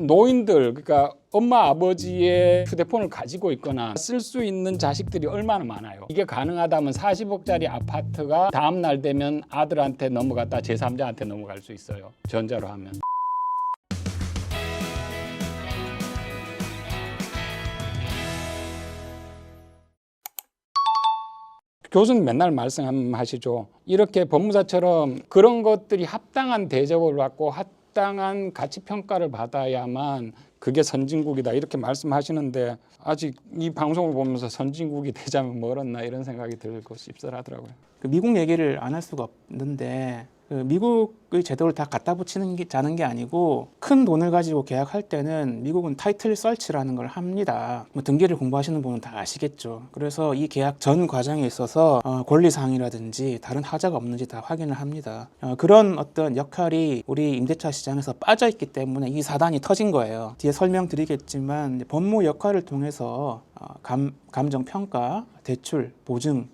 노인들, 그러니까 엄마 아버지의 휴대폰을 가지고 있거나 쓸 수 있는 자식들이 얼마나 많아요. 이게 가능하다면 40억짜리 아파트가 다음 날 되면 아들한테 넘어갔다 제3자한테 넘어갈 수 있어요. 전자로 하면. 교수님 맨날 말씀하시죠. 이렇게 법무사처럼 그런 것들이 합당한 대접을 받고 합당한 가치평가를 받아야만 그게 선진국이다 이렇게 말씀하시는데 아직 이 방송을 보면서 선진국이 되자면 멀었나 이런 생각이 들고 씁쓸하더라고요. 미국 얘기를 안 할 수가 없는데 미국의 제도를 다 갖다 자는 게 아니고 큰 돈을 가지고 계약할 때는 미국은 타이틀 서치라는 걸 합니다. 뭐 등기를 공부하시는 분은 다 아시겠죠. 그래서 이 계약 전 과정에 있어서 권리사항이라든지 다른 하자가 없는지 다 확인을 합니다. 그런 어떤 역할이 우리 임대차 시장에서 빠져있기 때문에 이 사단이 터진 거예요. 뒤에 설명드리겠지만 법무 역할을 통해서 감정평가, 대출, 보증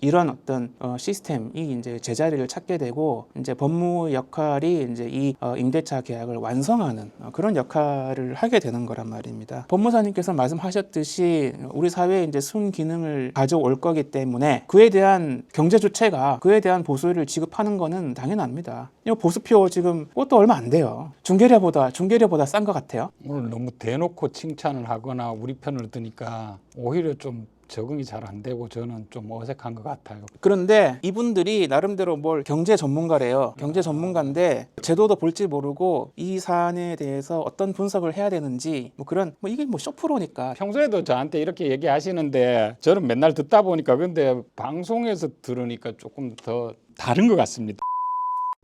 이런 어떤 시스템이 이제 제자리를 찾게 되고 이제 법무 역할이 이제 이 임대차 계약을 완성하는 그런 역할을 하게 되는 거란 말입니다. 법무사님께서 말씀하셨듯이 우리 사회에 이제 순기능을 가져올 거기 때문에 그에 대한 경제 주체가 그에 대한 보수를 지급하는 거는 당연합니다. 이 보수표 지금 그것도 얼마 안 돼요. 중개료보다 싼 것 같아요. 오늘 너무 대놓고 칭찬을 하거나 우리 편을 드니까 오히려 좀 적응이 잘 안 되고 저는 좀 어색한 것 같아요. 그런데 이분들이 나름대로 뭘 경제 전문가래요. 경제 전문가인데 제도도 볼지 모르고 이 사안에 대해서 어떤 분석을 해야 되는지 이게 쇼프로니까. 평소에도 저한테 이렇게 얘기하시는데 저는 맨날 듣다 보니까 근데 방송에서 들으니까 조금 더 다른 것 같습니다.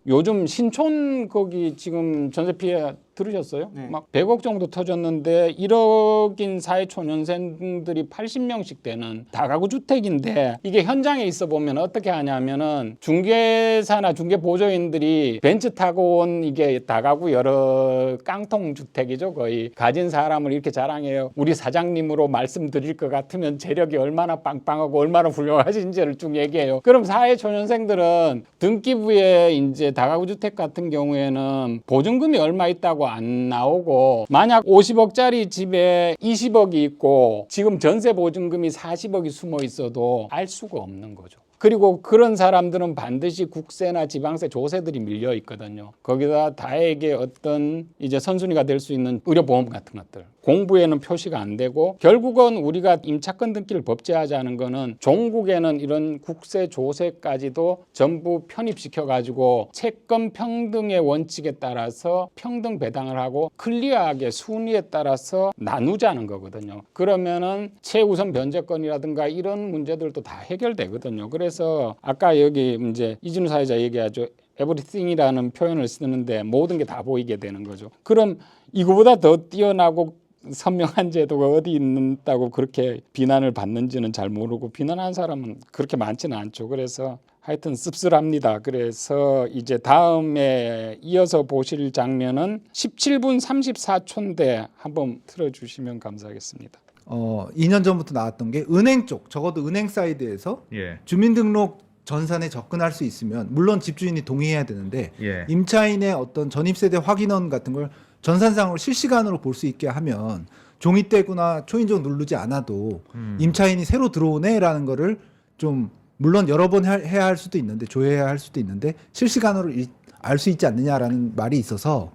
요즘 신촌 거기 지금 전세 피해 들으셨어요? 네. 막 100억 정도 터졌는데 1억인 사회초년생들이 80명씩 되는 다가구 주택인데 이게 현장에 있어 보면 어떻게 하냐면은 중개사나 중개보조인들이 벤츠 타고 온 이게 다가구 여러 깡통 주택이죠. 거의 가진 사람을 이렇게 자랑해요. 우리 사장님으로 말씀드릴 것 같으면 재력이 얼마나 빵빵하고 얼마나 훌륭하신지를 쭉 얘기해요. 그럼 사회초년생들은 등기부에 이제 다가구 주택 같은 경우에는 보증금이 얼마 있다고 안 나오고 만약 50억짜리 집에 20억이 있고 지금 전세 보증금이 40억이 숨어 있어도 알 수가 없는 거죠. 그리고 그런 사람들은 반드시 국세나 지방세 조세들이 밀려 있거든요. 거기다 다에게 어떤 이제 선순위가 될 수 있는 의료보험 같은 것들 공부에는 표시가 안 되고 결국은 우리가 임차권 등기를 법제화하자는 거는 종국에는 이런 국세 조세까지도 전부 편입시켜 가지고 채권 평등의 원칙에 따라서 평등 배당을 하고 클리어하게 순위에 따라서 나누자는 거거든요. 그러면은 최우선 변제권이라든가 이런 문제들도 다 해결되거든요. 그래서 아까 여기 이제 이진우 사회자 얘기하죠. 에브리띵이라는 표현을 쓰는데 모든 게 다 보이게 되는 거죠. 그럼 이거보다 더 뛰어나고 선명한 제도가 어디 있다고 그렇게 비난을 받는지는 잘 모르고 비난한 사람은 그렇게 많지는 않죠. 그래서 하여튼 씁쓸합니다. 그래서 이제 다음에 이어서 보실 장면은 17분 34초인데 한번 틀어주시면 감사하겠습니다. 2년 전부터 나왔던 게 은행 쪽, 적어도 은행 사이드에서 주민등록 전산에 접근할 수 있으면 물론 집주인이 동의해야 되는데 임차인의 어떤 전입세대 확인원 같은 걸 전산상으로 실시간으로 볼 수 있게 하면 종이떼구나 초인종 누르지 않아도 임차인이 새로 들어오네라는 거를 좀 물론 여러 번 해야 할 수도 있는데 조회해야 할 수도 있는데 실시간으로 알 수 있지 않느냐라는 말이 있어서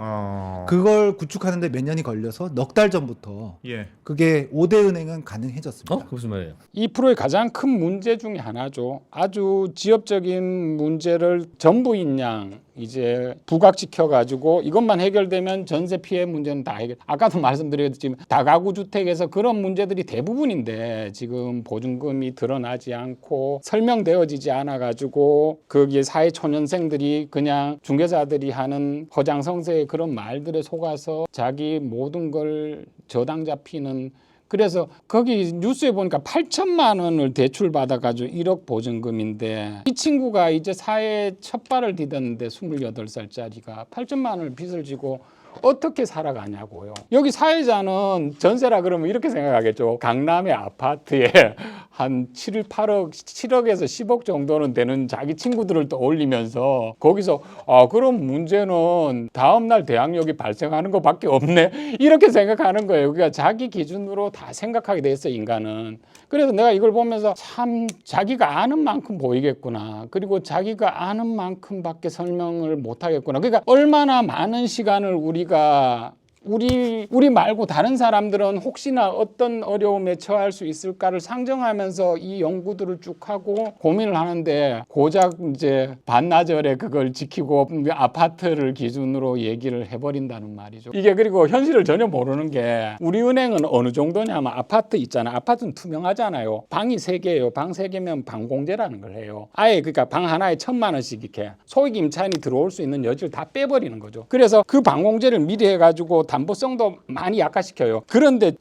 그걸 구축하는데 몇 년이 걸려서 넉 달 전부터 그게 5대 은행은 가능해졌습니다. 무슨 말이에요? 이 프로의 가장 큰 문제 중에 하나죠. 아주 지엽적인 문제를 전부인 양 이제 부각시켜 가지고 이것만 해결되면 전세 피해 문제는 다 해결. 아까도 말씀드렸지만 다가구 주택에서 그런 문제들이 대부분인데 지금 보증금이 드러나지 않고 설명되어지지 않아 가지고 거기에 사회초년생들이 그냥 중개사들이 하는 허장성세의 그런 말들에 속아서 자기 모든 걸 저당 잡히는. 그래서 거기 뉴스에 보니까 8천만 원을 대출 받아가지고 1억 보증금인데 이 친구가 이제 사회에 첫 발을 디뎠는데 28살짜리가 8천만 원을 빚을 지고 어떻게 살아가냐고요. 여기 사회자는 전세라 그러면 이렇게 생각하겠죠. 강남의 아파트에 한 7, 8억, 7억에서 10억 정도는 되는 자기 친구들을 또 올리면서 거기서 그럼 문제는 다음날 대학력이 발생하는 것밖에 없네. 이렇게 생각하는 거예요. 그러니까 자기 기준으로 다 생각하게 됐어, 인간은. 그래서 내가 이걸 보면서 참 자기가 아는 만큼 보이겠구나. 그리고 자기가 아는 만큼밖에 설명을 못 하겠구나. 그러니까 얼마나 많은 시간을 우리가 우리 말고 다른 사람들은 혹시나 어떤 어려움에 처할 수 있을까를 상정하면서 이 연구들을 쭉 하고 고민을 하는데 고작 이제 반나절에 그걸 지키고 아파트를 기준으로 얘기를 해버린다는 말이죠. 이게 그리고 현실을 전혀 모르는 게 우리 은행은 어느 정도냐면 아파트 있잖아요. 아파트는 투명하잖아요. 방이 3개예요. 방 3개면 방공제라는 걸 해요. 아예 그러니까 방 하나에 1,000만 원씩 이렇게 소액 임차인이 들어올 수 있는 여지를 다 빼버리는 거죠. 그래서 그 방공제를 미리 해가지고 담보성도 많이 약화시켜요. 그런데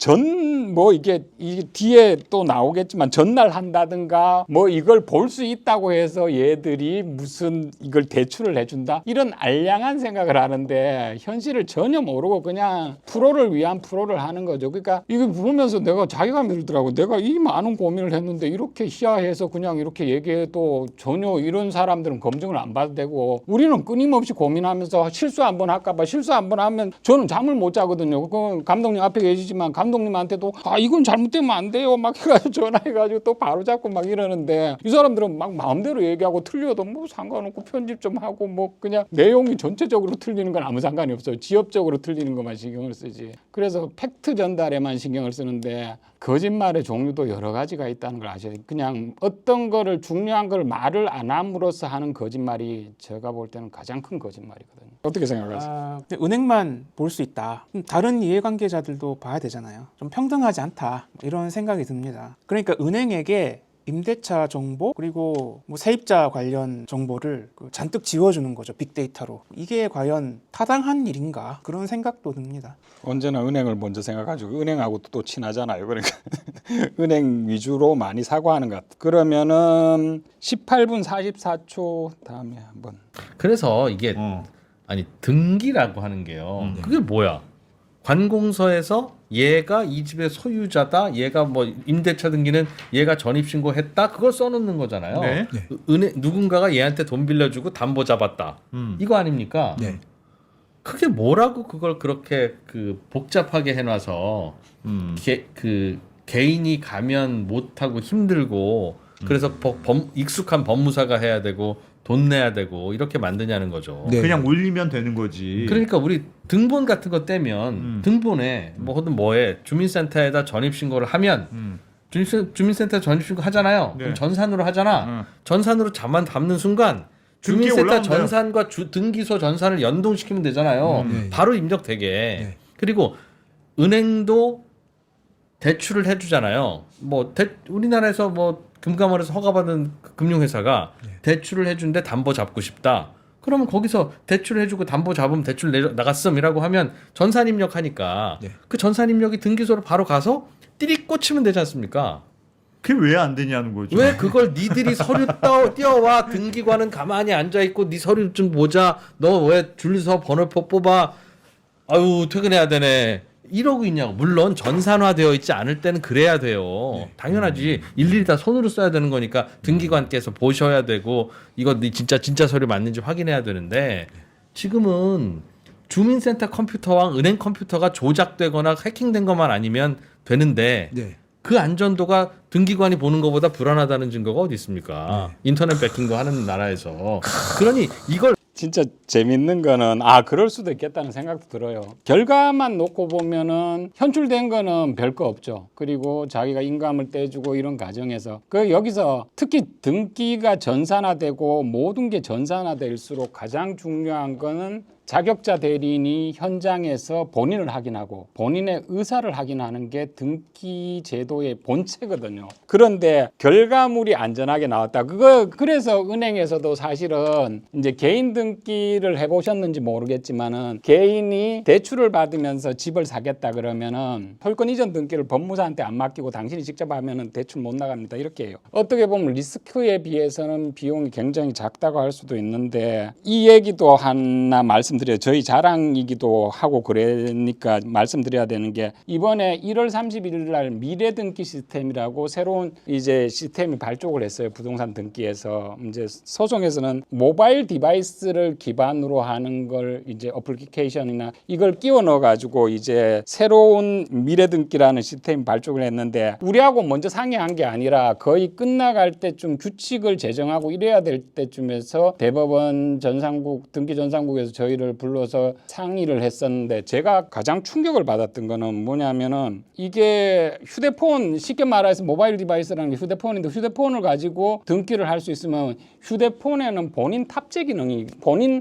이게 뒤에 또 나오겠지만 전날 한다든가 이걸 볼 수 있다고 해서 얘들이 무슨 이걸 대출을 해준다? 이런 알량한 생각을 하는데 현실을 전혀 모르고 그냥 프로를 위한 프로를 하는 거죠. 그러니까 이거 보면서 내가 자기가 밀더라고. 내가 이 많은 고민을 했는데 이렇게 희화해서 그냥 이렇게 얘기해도 전혀 이런 사람들은 검증을 안 받아도 되고 우리는 끊임없이 고민하면서 실수 한번 할까봐 실수 한번 하면 저는 잠을 못 자거든요. 그 감독님 앞에 계시지만 감독님한테도 이건 잘못되면 안 돼요. 막 해가지고 전화해가지고 또 바로 잡고 막 이러는데 이 사람들은 막 마음대로 얘기하고 틀려도 상관없고 편집 좀 하고 그냥 내용이 전체적으로 틀리는 건 아무 상관이 없어요. 지엽적으로 틀리는 것만 신경을 쓰지. 그래서 팩트 전달에만 신경을 쓰는데 거짓말의 종류도 여러 가지가 있다는 걸 아셔야 돼요. 그냥 어떤 거를 중요한 걸 말을 안 함으로써 하는 거짓말이 제가 볼 때는 가장 큰 거짓말이거든요. 어떻게 생각하세요? 은행만 볼 수 있다. 다른 이해관계자들도 봐야 되잖아요. 좀 평등하지 않다. 이런 생각이 듭니다. 그러니까 은행에게 임대차 정보 그리고 세입자 관련 정보를 잔뜩 지워주는 거죠. 빅데이터로. 이게 과연 타당한 일인가? 그런 생각도 듭니다. 언제나 은행을 먼저 생각하죠. 은행하고 또 친하잖아요. 그러니까 은행 위주로 많이 사고하는 것 같아요. 그러면은 18분 44초 다음에 한번. 그래서 이게 아니 등기라고 하는 게요. 그게 뭐야? 관공서에서 얘가 이 집의 소유자다. 얘가 임대차 등기는 얘가 전입신고했다. 그걸 써놓는 거잖아요. 네. 누군가가 얘한테 돈 빌려주고 담보 잡았다. 이거 아닙니까? 네. 그게 뭐라고 그걸 그렇게 복잡하게 해놔서 개인이 가면 못하고 힘들고 그래서 익숙한 법무사가 해야 되고 돈 내야 되고 이렇게 만드냐는 거죠. 네. 그냥 올리면 되는 거지. 그러니까 우리 등본 같은 거 떼면 등본에 뭐든 뭐에 주민센터에다 전입신고를 하면 주민센터 전입신고 하잖아요. 네. 그럼 전산으로 하잖아. 전산으로 자만 담는 순간 등기에 주민센터 올라온대요. 전산과 등기소 전산을 연동시키면 되잖아요. 네. 바로 입력되게. 네. 그리고 은행도 대출을 해주잖아요. 우리나라에서 금감원에서 허가받은 금융회사가 대출을 해준데 담보 잡고 싶다. 그러면 거기서 대출을 해주고 담보 잡으면 대출 나갔음이라고 하면 전산 입력하니까 네. 그 전산 입력이 등기소로 바로 가서 띠리 꽂히면 되지 않습니까? 그게 왜 안 되냐는 거죠. 왜 그걸 니들이 서류 띄워와 등기관은 가만히 앉아있고 니 서류 좀 보자. 너 왜 줄서 번호표 뽑아. 아유 퇴근해야 되네. 이러고 있냐고. 물론 전산화되어 있지 않을 때는 그래야 돼요. 당연하지. 일일이 다 손으로 써야 되는 거니까 등기관께서 보셔야 되고 이거 네 진짜 서류 맞는지 확인해야 되는데 지금은 주민센터 컴퓨터와 은행 컴퓨터가 조작되거나 해킹된 것만 아니면 되는데 네. 그 안전도가 등기관이 보는 것보다 불안하다는 증거가 어디 있습니까? 네. 인터넷 배킹도 하는 나라에서. 그러니 이걸 진짜 재밌는 거는 그럴 수도 있겠다는 생각도 들어요. 결과만 놓고 보면은 현출된 거는 별거 없죠. 그리고 자기가 인감을 떼주고 이런 과정에서 여기서 특히 등기가 전산화되고 모든 게 전산화될수록 가장 중요한 거는 자격자 대리인이 현장에서 본인을 확인하고 본인의 의사를 확인하는 게 등기 제도의 본체거든요. 그런데 결과물이 안전하게 나왔다. 그래서 은행에서도 사실은 이제 개인 등기를 해보셨는지 모르겠지만은 개인이 대출을 받으면서 집을 사겠다 그러면은 소유권 이전 등기를 법무사한테 안 맡기고 당신이 직접 하면은 대출 못 나갑니다. 이렇게 해요. 어떻게 보면 리스크에 비해서는 비용이 굉장히 작다고 할 수도 있는데 이 얘기도 하나 말씀드리겠습니다. 말씀드려요. 저희 자랑이기도 하고 그러니까 말씀드려야 되는 게 이번에 1월 31일 날 미래 등기 시스템이라고 새로운 이제 시스템이 발족을 했어요. 부동산 등기에서 이제 소송에서는 모바일 디바이스를 기반으로 하는 걸 이제 어플리케이션이나 이걸 끼워 넣어 가지고 이제 새로운 미래 등기라는 시스템이 발족을 했는데 우리하고 먼저 상의한 게 아니라 거의 끝나갈 때쯤 규칙을 제정하고 이래야 될 때쯤에서 대법원 전산국 등기 전산국에서 저희를 불러서 상의를 했었는데 제가 가장 충격을 받았던 거는 뭐냐면은 이게 휴대폰 쉽게 말해서 모바일 디바이스라는 게 휴대폰인데 휴대폰을 가지고 등기를 할 수 있으면 휴대폰에는 본인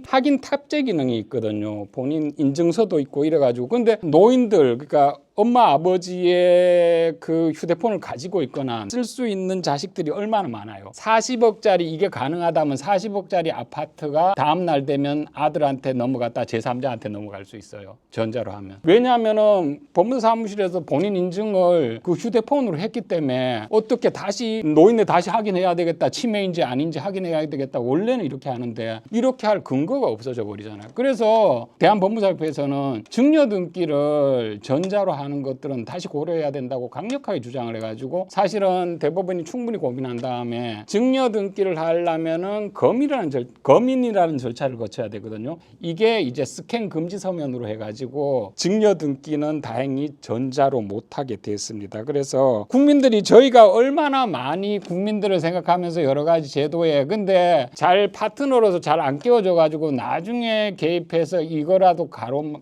확인 탑재 기능이 있거든요. 본인 인증서도 있고 이래가지고 근데 노인들 그러니까 엄마 아버지의 그 휴대폰을 가지고 있거나 쓸 수 있는 자식들이 얼마나 많아요. 40억짜리 이게 가능하다면 40억짜리 아파트가 다음 날 되면 아들한테 넘어갔다 제3자한테 넘어갈 수 있어요. 전자로 하면. 왜냐하면은 법무사무실에서 본인 인증을 그 휴대폰으로 했기 때문에 어떻게 다시 노인네 다시 확인해야 되겠다. 치매인지 아닌지 확인해야 되겠다. 원래는 이렇게 하는데 이렇게 할 근거가 없어져 버리잖아요. 그래서 대한법무사협회에서는 증여등기를 전자로 하는 것들은 다시 고려해야 된다고 강력하게 주장을 해가지고 사실은 대법원이 충분히 고민한 다음에 증여등기를 하려면은 검인이라는 절차를 거쳐야 되거든요. 이게 이제 스캔 금지 서면으로 해가지고 증여등기는 다행히 전자로 못하게 됐습니다. 그래서 국민들이 저희가 얼마나 많이 국민들을 생각하면서 여러 가지 제도에 근데 잘 파트너로서 잘 안 끼워줘가지고 나중에 개입해서 이거라도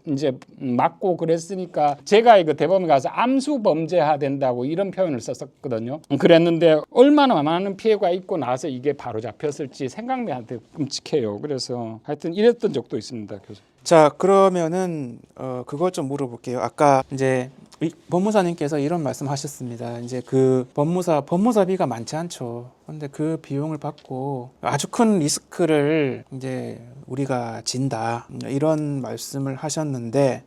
이제 막고 그랬으니까 제가 이거 대법원에 가서 암수 범죄화 된다고 이런 표현을 썼었거든요. 그랬는데 얼마나 많은 피해가 있고 나서 이게 바로 잡혔을지 생각나한테 끔찍해요. 그래서 하여튼 이랬던 적도 있습니다, 교수. 자, 그러면은 그걸 좀 물어볼게요. 아까 이제 법무사님께서 이런 말씀하셨습니다. 이제 그 법무사비가 많지 않죠. 그런데 그 비용을 받고 아주 큰 리스크를 이제 우리가 진다 이런 말씀을 하셨는데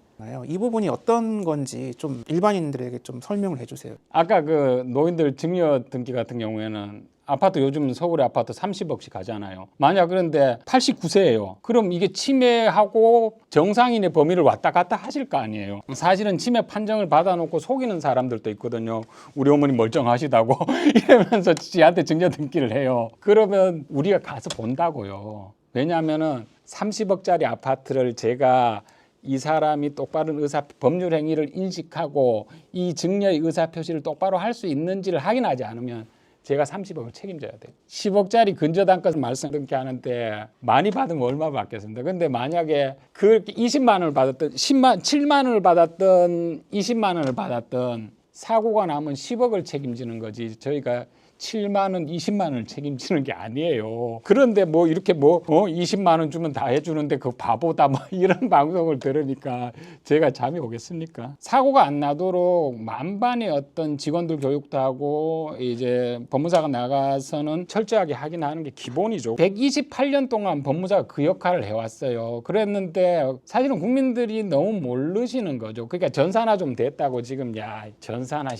이 부분이 어떤 건지 좀 일반인들에게 좀 설명을 해주세요. 아까 그 노인들 증여 등기 같은 경우에는 아파트 요즘 서울의 아파트 30억씩 하잖아요. 만약 그런데 89세예요. 그럼 이게 치매하고 정상인의 범위를 왔다 갔다 하실 거 아니에요. 사실은 치매 판정을 받아놓고 속이는 사람들도 있거든요. 우리 어머니 멀쩡하시다고 이러면서 지한테 증여 등기를 해요. 그러면 우리가 가서 본다고요. 왜냐하면은 30억짜리 아파트를 제가 이 사람이 똑바른 법률 행위를 인식하고 이 증여의 의사 표시를 똑바로 할 수 있는지를 확인하지 않으면 제가 30억을 책임져야 돼요. 10억짜리 근저당권 말씀드리게 하는데 많이 받으면 얼마 받겠습니까? 근데 만약에 그렇게 20만 원을 받았던 7만 원을 받았던 20만 원을 받았던 사고가 나면 10억을 책임지는 거지. 저희가 7만 원, 20만 원을 책임지는 게 아니에요. 그런데 뭐 이렇게 20만 원 주면 다 해주는데 그 바보다 뭐 이런 방송을 들으니까 제가 잠이 오겠습니까? 사고가 안 나도록 만반의 어떤 직원들 교육도 하고 이제 법무사가 나가서는 철저하게 확인하는 게 기본이죠. 128년 동안 법무사가 그 역할을 해왔어요. 그랬는데 사실은 국민들이 너무 모르시는 거죠. 그러니까 전산화 좀 됐다고 지금 전산화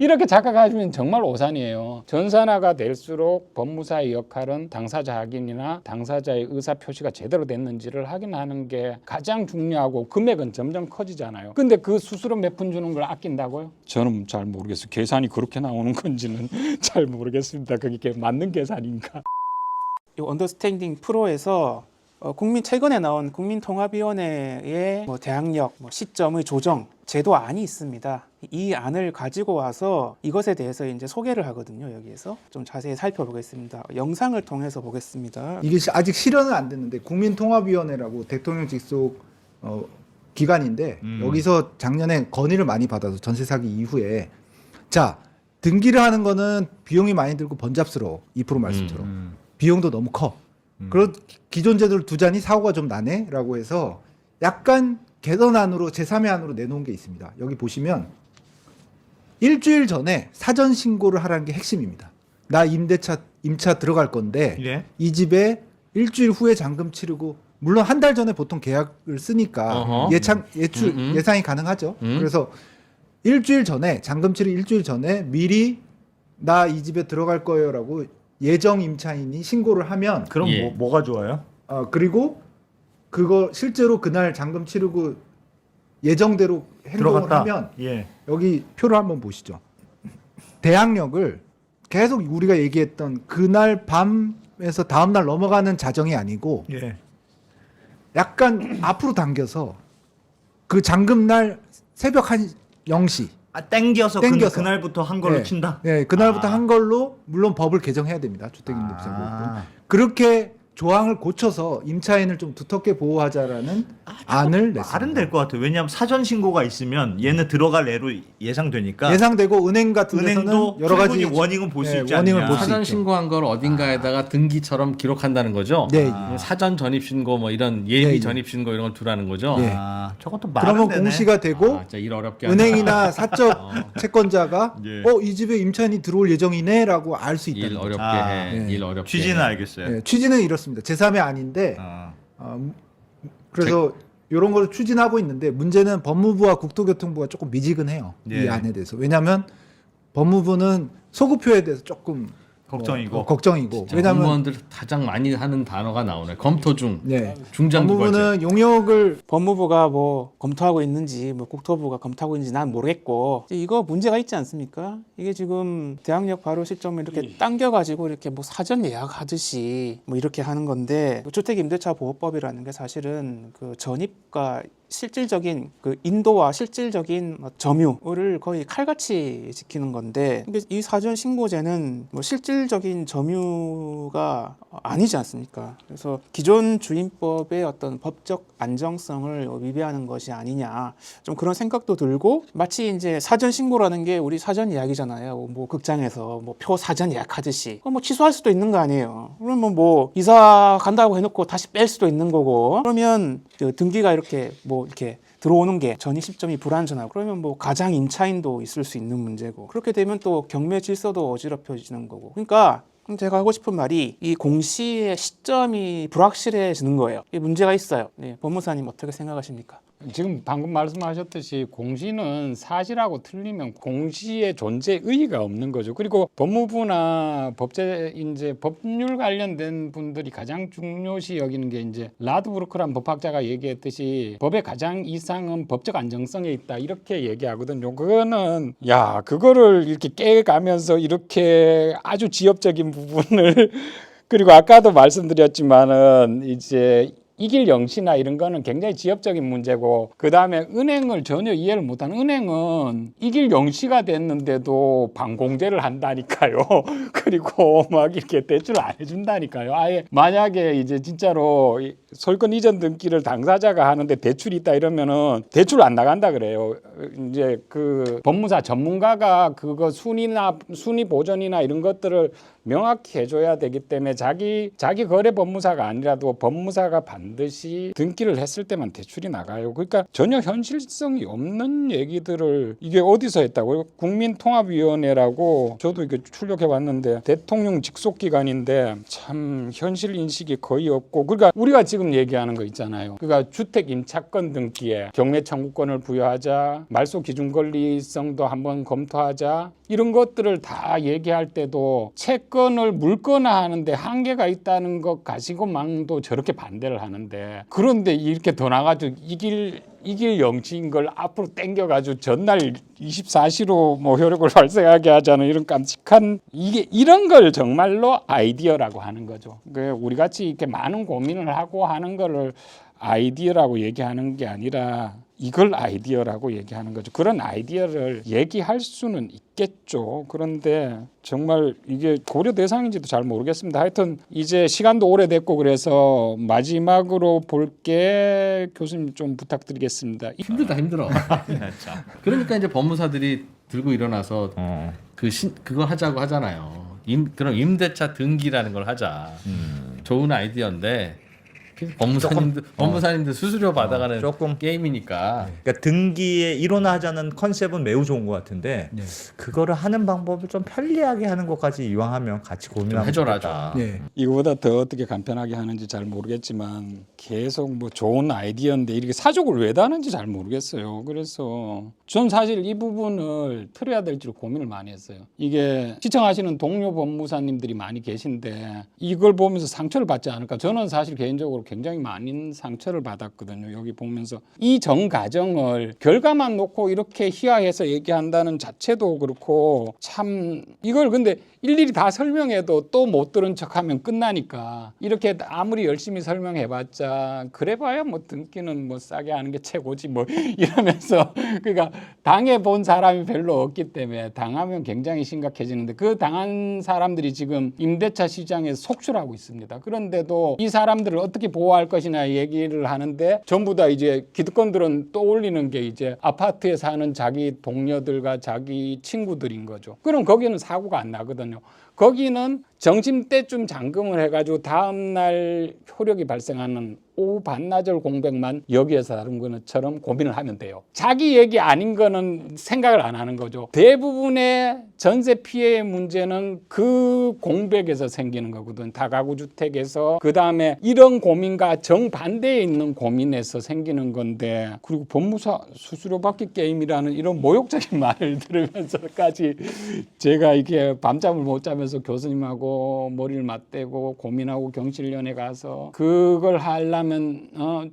이렇게 착각하시면 정말 오산이에요. 전산화가 될수록 법무사의 역할은 당사자 확인이나 당사자의 의사 표시가 제대로 됐는지를 확인하는 게 가장 중요하고 금액은 점점 커지잖아요. 근데 그 수수료 몇 푼 주는 걸 아낀다고요? 저는 잘 모르겠어요. 계산이 그렇게 나오는 건지는 잘 모르겠습니다. 그게 맞는 계산인가? 이 언더스탠딩 프로에서 최근에 나온 국민통합위원회의 대항력, 시점의 조정 제도안이 있습니다. 이 안을 가지고 와서 이것에 대해서 이제 소개를 하거든요. 여기에서 좀 자세히 살펴보겠습니다. 영상을 통해서 보겠습니다. 이게 아직 실현은 안 됐는데 국민통합위원회라고 대통령 직속 기관인데 여기서 작년에 건의를 많이 받아서 전세 사기 이후에 자 등기를 하는 거는 비용이 많이 들고 번잡스러워 2% 말씀처럼 비용도 너무 커. 그런 기존 제도를 두자니 사고가 좀 나네라고 해서 약간 개선안으로 제3의 안으로 내놓은 게 있습니다. 여기 보시면 일주일 전에 사전 신고를 하라는 게 핵심입니다. 나 임차 들어갈 건데 예. 이 집에 일주일 후에 잔금 치르고 물론 한 달 전에 보통 계약을 쓰니까 예상이 가능하죠. 그래서 일주일 전에 잔금 치르 일주일 전에 미리 나 이 집에 들어갈 거예요라고 예정 임차인이 신고를 하면 그럼 예. 뭐가 좋아요? 그리고 그거 실제로 그날 잔금 치르고 예정대로 행동을 들어갔다. 하면 예. 여기 표를 한번 보시죠. 대항력을 계속 우리가 얘기했던 그날 밤에서 다음날 넘어가는 자정이 아니고 예. 약간 앞으로 당겨서 그 잔금날 새벽 한 0시 땡겨서 땡겨서. 그날부터 한 걸로 네. 친다. 네, 그날부터 아. 한 걸로 물론 법을 개정해야 됩니다. 주택임대차보호법. 아. 그렇게 조항을 고쳐서 임차인을 좀 두텁게 보호하자라는 안을 냈습니다. 말은 될 것 같아요. 왜냐하면 사전 신고가 있으면 얘는 들어갈 애로 예상되니까. 예상되고 은행 같은 데서는 은행도 여러 가지 충분히 워닝은 볼 수 네, 있지 워닝을 않냐. 볼수 사전 있죠. 신고한 걸 어딘가에다가 등기처럼 기록한다는 거죠. 네. 사전 전입 신고 뭐 이런 예비 예. 전입 신고 이런 걸 두라는 거죠. 예. 아, 저것도 말은 그러면 되네. 공시가 되고 진짜 일 어렵게 하네. 은행이나 사적 채권자가 예. 이 집에 임차인이 들어올 예정이네라고 알 수 일 있다는 거죠. 어렵게 아, 해. 네. 일 어렵게. 취지는 해. 알겠어요. 네, 취지는 이렇습니다. 제3의 아닌데 아. 그래서 이런 걸 추진하고 있는데 문제는 법무부와 국토교통부가 조금 미지근해요. 예. 이 안에 대해서. 왜냐하면 법무부는 소급표에 대해서 조금 걱정이고. 걱정이고. 진짜 왜냐하면 공무원들 가장 많이 하는 단어가 나오네. 검토 중. 네. 중장기과제. 법무부는 용역을 법무부가 뭐 검토하고 있는지 뭐 국토부가 검토하고 있는지 난 모르겠고 이거 문제가 있지 않습니까? 이게 지금 대항력 발효 시점을 이렇게 당겨가지고 이렇게 뭐 사전 예약하듯이 뭐 이렇게 하는 건데 주택임대차 보호법이라는 게 사실은 그 전입과 실질적인 그 인도와 실질적인 점유를 거의 칼같이 지키는 건데 이 사전 신고제는 뭐 실질적인 점유가 아니지 않습니까? 그래서 기존 주임법의 어떤 법적 안정성을 위배하는 것이 아니냐 좀 그런 생각도 들고 마치 이제 사전 신고라는 게 우리 사전 예약이잖아요. 뭐 극장에서 뭐 표 사전 예약하듯이 뭐 취소할 수도 있는 거 아니에요. 그러면 뭐 이사 간다고 해놓고 다시 뺄 수도 있는 거고 그러면 그 등기가 이렇게 뭐 이렇게 들어오는 게 전입 시점이 불안전하고 그러면 뭐 가장 임차인도 있을 수 있는 문제고 그렇게 되면 또 경매 질서도 어지럽혀지는 거고 그러니까 제가 하고 싶은 말이 이 공시의 시점이 불확실해지는 거예요. 이 문제가 있어요. 네, 법무사님 어떻게 생각하십니까? 지금 방금 말씀하셨듯이 공시는 사실하고 틀리면 공시의 존재 의의가 없는 거죠. 그리고 법무부나 이제 법률 관련된 분들이 가장 중요시 여기는 게 이제 라드브루크란 법학자가 얘기했듯이 법의 가장 이상은 법적 안정성에 있다 이렇게 얘기하거든요. 그거는 그거를 이렇게 깨가면서 이렇게 아주 지엽적인 부분을 그리고 아까도 말씀드렸지만은 이제 이길 영시나 이런 거는 굉장히 지엽적인 문제고 그다음에 은행을 전혀 이해를 못하는 은행은 이길 영시가 됐는데도 반공제를 한다니까요. 그리고 막 이렇게 대출 안 해준다니까요. 아예 만약에 이제 진짜로 소유권 이전 등기를 당사자가 하는데 대출이 있다 이러면은 대출 안 나간다 그래요. 이제 그 법무사 전문가가 그거 순위 보전이나 이런 것들을 명확히 해줘야 되기 때문에 자기 거래 법무사가 아니라도 법무사가 반드시 등기를 했을 때만 대출이 나가요. 그러니까 전혀 현실성이 없는 얘기들을 이게 어디서 했다고요? 국민통합위원회라고 저도 이게 출력해 봤는데 대통령 직속 기관인데 참 현실 인식이 거의 없고 그러니까 우리가 지금 얘기하는 거 있잖아요. 그러니까 주택 임차권 등기에 경매 청구권을 부여하자, 말소 기준 권리성도 한번 검토하자. 이런 것들을 다 얘기할 때도 채권을 물거나 하는데 한계가 있다는 것 가지고만도 저렇게 반대를 하는데 그런데 이렇게 더 나가지고 이길 영치인 걸 앞으로 땡겨가지고 전날 24시로 뭐 효력을 발생하게 하자는 이런 깜찍한 이런 걸 정말로 아이디어라고 하는 거죠. 우리 같이 이렇게 많은 고민을 하고 하는 거를 아이디어라고 얘기하는 게 아니라 이걸 아이디어라고 얘기하는 거죠. 그런 아이디어를 얘기할 수는 있겠죠. 그런데 정말 이게 고려 대상인지도 잘 모르겠습니다. 하여튼 이제 시간도 오래됐고 그래서 마지막으로 볼게 교수님 좀 부탁드리겠습니다. 힘들어. 그러니까 이제 법무사들이 들고 일어나서 그거 하자고 하잖아요. 그럼 임대차 등기라는 걸 하자. 좋은 아이디어인데 법무사님들 수수료 받아가는 조금 게임이니까. 그러니까 등기에 일원화하자는 컨셉은 매우 좋은 것 같은데 그거를 하는 방법을 좀 편리하게 하는 것까지 이왕하면 같이 고민하면 해줘라 좋겠다. 네. 이거보다 더 어떻게 간편하게 하는지 잘 모르겠지만 계속 뭐 좋은 아이디어인데 이렇게 사족을 왜 다는지 잘 모르겠어요. 그래서 전 사실 이 부분을 틀어야 될지 고민을 많이 했어요. 이게 시청하시는 동료 법무사님들이 많이 계신데 이걸 보면서 상처를 받지 않을까. 저는 사실 개인적으로 굉장히 많은 상처를 받았거든요. 여기 보면서 이 전 과정을 결과만 놓고 이렇게 희화해서 얘기한다는 자체도 그렇고 참 이걸 근데 일일이 다 설명해도 또 못 들은 척하면 끝나니까 이렇게 아무리 열심히 설명해봤자 그래봐야 뭐 등기는 뭐 싸게 하는 게 최고지 뭐 이러면서 그러니까 당해본 사람이 별로 없기 때문에 당하면 굉장히 심각해지는데 그 당한 사람들이 지금 임대차 시장에서 속출하고 있습니다. 그런데도 이 사람들을 어떻게 보호할 것이냐 얘기를 하는데 전부 다 이제 기득권들은 떠올리는 게 이제 아파트에 사는 자기 동료들과 자기 친구들인 거죠. 그럼 거기는 사고가 안 나거든요. 거기는 점심때쯤 잠금을 해가지고 다음날 효력이 발생하는 오후 반나절 공백만 여기에서 다룬 것처럼 고민을 하면 돼요. 자기 얘기 아닌 거는 생각을 안 하는 거죠. 대부분의 전세 피해의 문제는 그 공백에서 생기는 거거든. 다가구 주택에서 그다음에 이런 고민과 정반대에 있는 고민에서 생기는 건데 그리고 법무사 수수료 받기 게임이라는 이런 모욕적인 말을 들으면서까지 제가 이렇게 밤잠을 못 자면서 교수님하고 머리를 맞대고 고민하고 경실련에 가서 그걸 하려면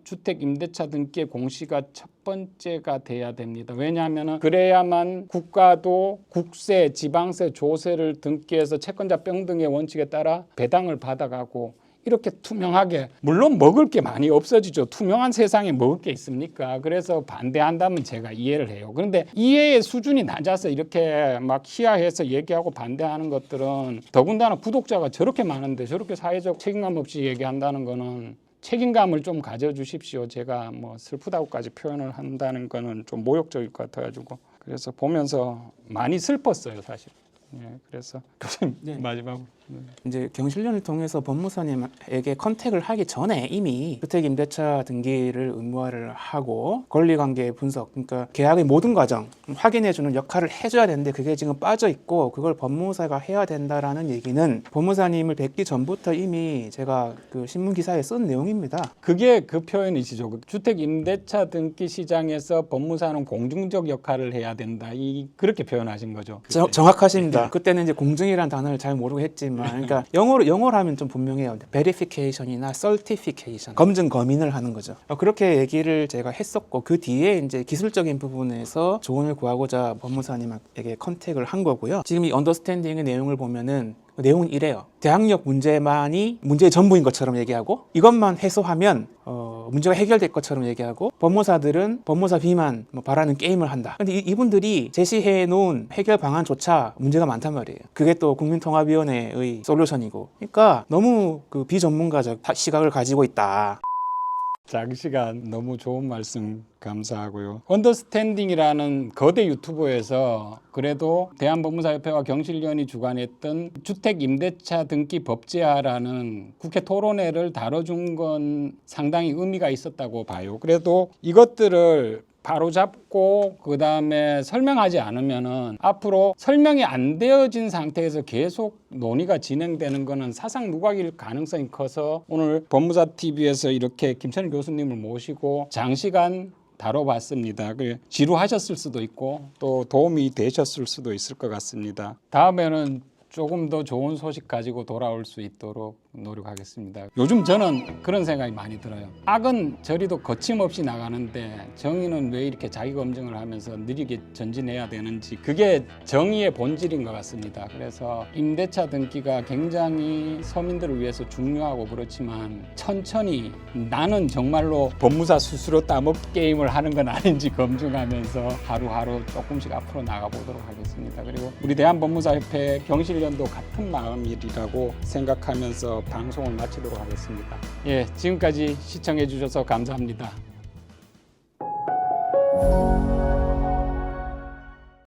주택 임대차 등기의 공시가 첫 번째가 돼야 됩니다. 왜냐하면 그래야만 국가도 국세, 지방세, 조세를 등기해서 채권자 평등의 원칙에 따라 배당을 받아가고 이렇게 투명하게 물론 먹을 게 많이 없어지죠. 투명한 세상에 먹을 게 있습니까? 그래서 반대한다면 제가 이해를 해요. 그런데 이해의 수준이 낮아서 이렇게 막 희화해서 얘기하고 반대하는 것들은 더군다나 구독자가 저렇게 많은데 저렇게 사회적 책임감 없이 얘기한다는 거는 책임감을 좀 가져주십시오. 제가 뭐 슬프다고까지 표현을 한다는 거는 좀 모욕적일 것 같아가지고 그래서 보면서 많이 슬펐어요, 사실. 예, 그래서 교수님 네. 마지막으로. 이제 경실련을 통해서 법무사님에게 컨택을 하기 전에 이미 주택임대차 등기를 의무화를 하고 권리관계 분석, 그러니까 계약의 모든 과정 확인해주는 역할을 해줘야 되는데 그게 지금 빠져 있고 그걸 법무사가 해야 된다라는 얘기는 법무사님을 뵙기 전부터 이미 제가 그 신문 기사에 쓴 내용입니다. 그게 그 표현이시죠. 주택임대차 등기 시장에서 법무사는 공중적 역할을 해야 된다. 그렇게 표현하신 거죠. 정확하십니다. 그때는 이제 공증이라는 단어를 잘 모르고 했지만 그러니까 영어로 하면 좀 분명해요. verification이나 certification, 검증 검인을 하는 거죠. 그렇게 얘기를 제가 했었고 그 뒤에 이제 기술적인 부분에서 조언을 구하고자 법무사님에게 컨택을 한 거고요. 지금 이 언더스탠딩의 내용을 보면은 내용은 이래요. 대학력 문제만이 문제의 전부인 것처럼 얘기하고 이것만 해소하면 문제가 해결될 것처럼 얘기하고 법무사들은 법무사 비만 바라는 게임을 한다. 근데 이분들이 제시해 놓은 해결 방안조차 문제가 많단 말이에요. 그게 또 국민통합위원회의 솔루션이고. 그러니까 너무 그 비전문가적 시각을 가지고 있다. 장시간 너무 좋은 말씀 감사하고요. 언더스탠딩이라는 거대 유튜브에서 그래도 대한법무사협회와 경실련이 주관했던 주택임대차 등기 법제화라는 국회 토론회를 다뤄준 건 상당히 의미가 있었다고 봐요. 그래도 이것들을 바로잡고 그다음에 설명하지 않으면은 앞으로 설명이 안 되어진 상태에서 계속 논의가 진행되는 거는 사상 누각일 가능성이 커서 오늘 법무사 TV에서 이렇게 김천일 교수님을 모시고 장시간 다뤄봤습니다. 지루하셨을 수도 있고 또 도움이 되셨을 수도 있을 것 같습니다. 다음에는 조금 더 좋은 소식 가지고 돌아올 수 있도록 노력하겠습니다. 요즘 저는 그런 생각이 많이 들어요. 악은 저리도 거침없이 나가는데 정의는 왜 이렇게 자기 검증을 하면서 느리게 전진해야 되는지 그게 정의의 본질인 것 같습니다. 그래서 임대차 등기가 굉장히 서민들을 위해서 중요하고 그렇지만 천천히 나는 정말로 법무사 스스로 따먹 게임을 하는 건 아닌지 검증하면서 하루하루 조금씩 앞으로 나가보도록 하겠습니다. 그리고 우리 대한법무사협회 경실련도 같은 마음이라고 생각하면서 방송을 마치도록 하겠습니다. 예, 지금까지 시청해 주셔서 감사합니다.